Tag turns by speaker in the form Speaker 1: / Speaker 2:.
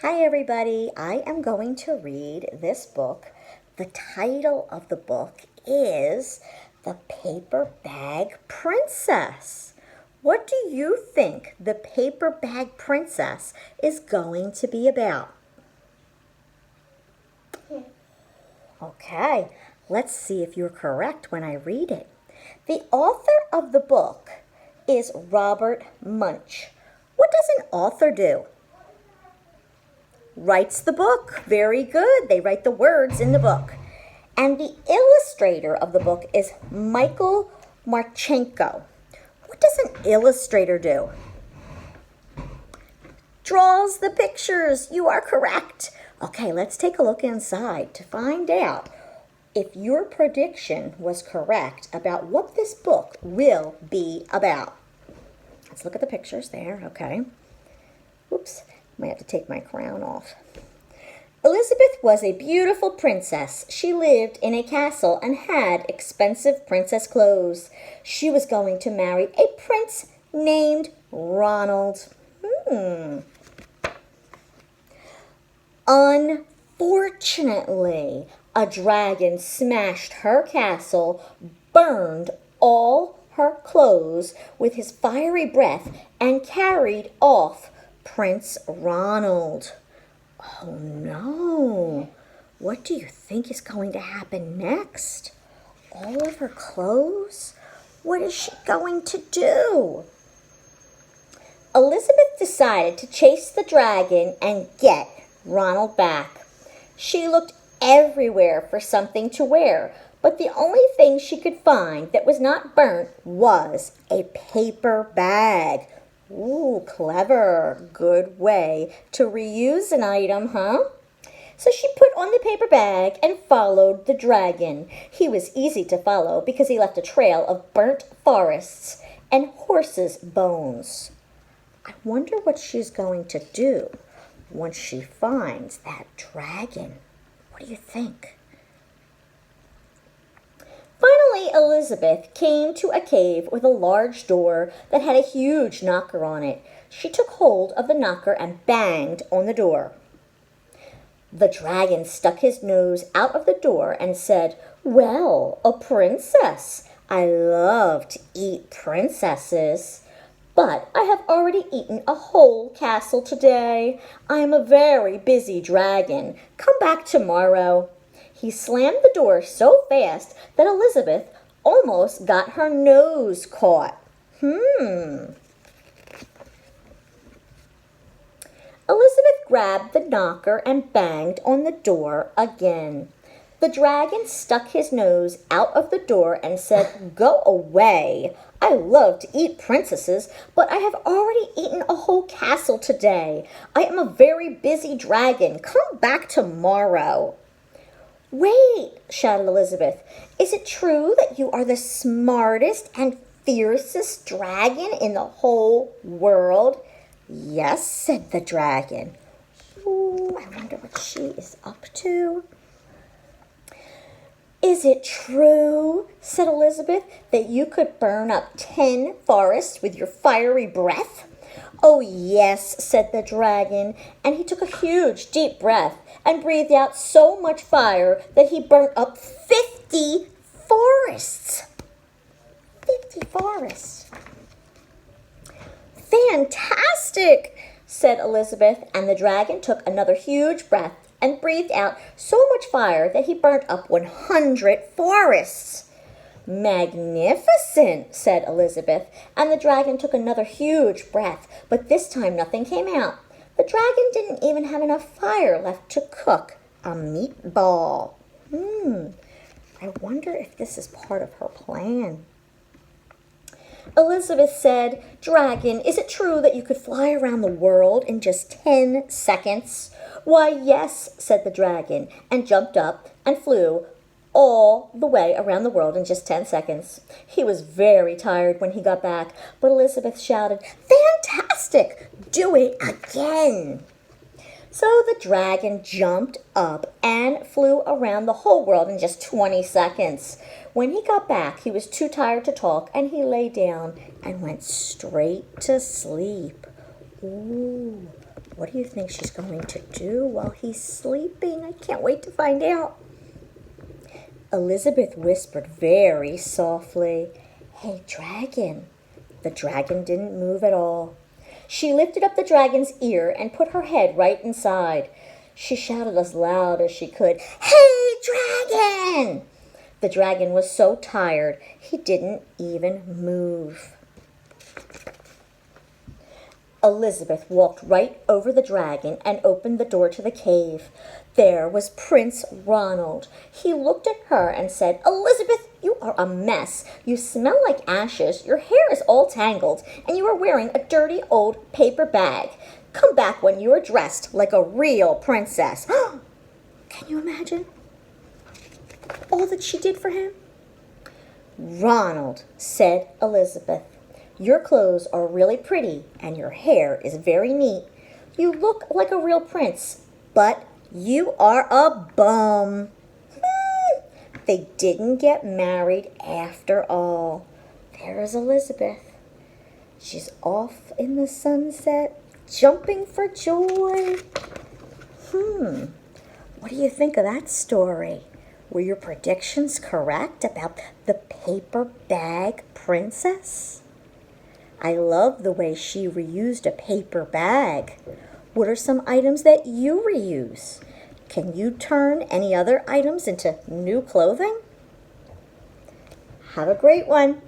Speaker 1: Hi everybody, I am going to read this book. The title of the book is The Paper Bag Princess. What do you think The Paper Bag Princess is going to be about? Okay, let's see if you're correct when I read it. The author of the book is Robert Munsch. What does an author do? Writes the book. Very good. They write the words in the book. And the illustrator of the book is Michael Marchenko. What does an illustrator do? Draws the pictures. You are correct. Okay, let's take a look inside to find out if your prediction was correct about what this book will be about. Let's look at the pictures there, okay. Oops. Might have to take my crown off. Elizabeth was a beautiful princess. She lived in a castle and had expensive princess clothes. She was going to marry a prince named Ronald. Unfortunately, a dragon smashed her castle, burned all her clothes with his fiery breath, and carried off Prince Ronald. Oh no! What do you think is going to happen next? All of her clothes? What is she going to do? Elizabeth decided to chase the dragon and get Ronald back. She looked everywhere for something to wear, but the only thing she could find that was not burnt was a paper bag. Ooh, clever. Good way to reuse an item, huh? So she put on the paper bag and followed the dragon. He was easy to follow because he left a trail of burnt forests and horses' bones. I wonder what she's going to do once she finds that dragon. What do you think? Finally, Elizabeth came to a cave with a large door that had a huge knocker on it. She took hold of the knocker and banged on the door. The dragon stuck his nose out of the door and said, "Well, a princess. I love to eat princesses. But I have already eaten a whole castle today. I am a very busy dragon. Come back tomorrow." He slammed the door so fast that Elizabeth almost got her nose caught. Elizabeth grabbed the knocker and banged on the door again. The dragon stuck his nose out of the door and said, "Go away. I love to eat princesses, but I have already eaten a whole castle today. I am a very busy dragon. Come back tomorrow." "Wait," shouted Elizabeth. "Is it true that you are the smartest and fiercest dragon in the whole world?" "Yes," said the dragon. Ooh, I wonder what she is up to. "Is it true," said Elizabeth, "that you could burn up 10 forests with your fiery breath?" "Oh, yes," said the dragon, and he took a huge, deep breath and breathed out so much fire that he burnt up 50 forests. 50 forests. "Fantastic," said Elizabeth, and the dragon took another huge breath and breathed out so much fire that he burnt up 100 forests. "Magnificent," said Elizabeth, and the dragon took another huge breath, but this time nothing came out. The dragon didn't even have enough fire left to cook a meatball. I wonder if this is part of her plan. Elizabeth said, "Dragon, is it true that you could fly around the world in just 10 seconds?" "Why, yes," said the dragon, and jumped up and flew all the way around the world in just 10 seconds. He was very tired when he got back, but Elizabeth shouted, "Fantastic! Do it again!" So the dragon jumped up and flew around the whole world in just 20 seconds. When he got back, he was too tired to talk, and he lay down and went straight to sleep. Ooh, What do you think she's going to do while he's sleeping? I can't wait to find out. Elizabeth whispered very softly, "Hey, dragon." The dragon didn't move at all. She lifted up the dragon's ear and put her head right inside. She shouted as loud as she could, "Hey, dragon!" The dragon was so tired, he didn't even move. Elizabeth walked right over the dragon and opened the door to the cave. There was Prince Ronald. He looked at her and said, "Elizabeth, you are a mess. You smell like ashes, your hair is all tangled, and you are wearing a dirty old paper bag. Come back when you are dressed like a real princess." Can you imagine all that she did for him? "Ronald," said Elizabeth, "your clothes are really pretty and your hair is very neat. You look like a real prince, but you are a bum." They didn't get married after all. There is Elizabeth. She's off in the sunset, jumping for joy. What do you think of that story? Were your predictions correct about the paper bag princess? I love the way she reused a paper bag. What are some items that you reuse? Can you turn any other items into new clothing? Have a great one.